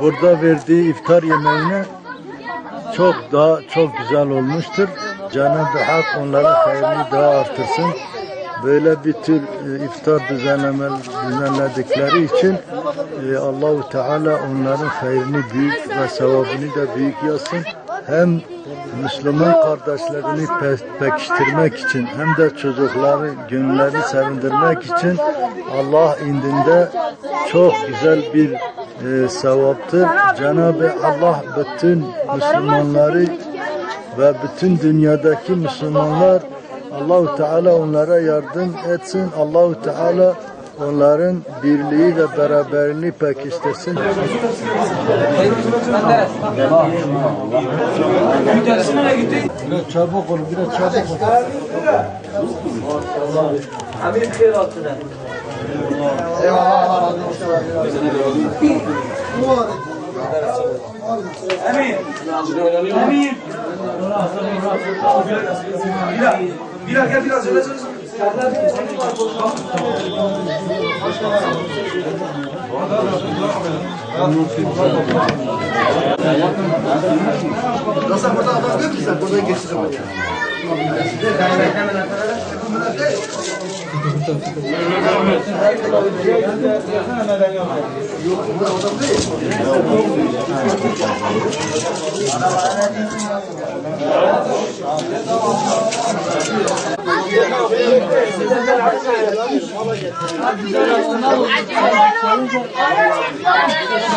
Burada verdiği iftar yemeğine çok güzel olmuştur. Cenab-ı Hak onların hayırını daha artırsın. Böyle bir tür iftar düzenledikleri için Allahu Teala onların hayırını büyük ve sevabını da büyük yazsın. Hem Müslüman kardeşlerini pekiştirmek için hem de çocukları gönüllerini sevindirmek için Allah indinde çok güzel bir sevaptır. Cenab-ı Allah bütün Müslümanları ve bütün dünyadaki Müslümanlar Allah-u Teala onlara yardım etsin. Allah-u Teala onların birliği ve beraberliğini pekiştirsin. Biraz çabuk olun, biraz çabuk olun. Amin khir olsun. Eyvallah, Allah razı olsun. Amin. Amin. Bilal gel biraz öyle söz. Nasıl burada adam yok ki sen buradan geçsin ama ya.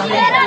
Acele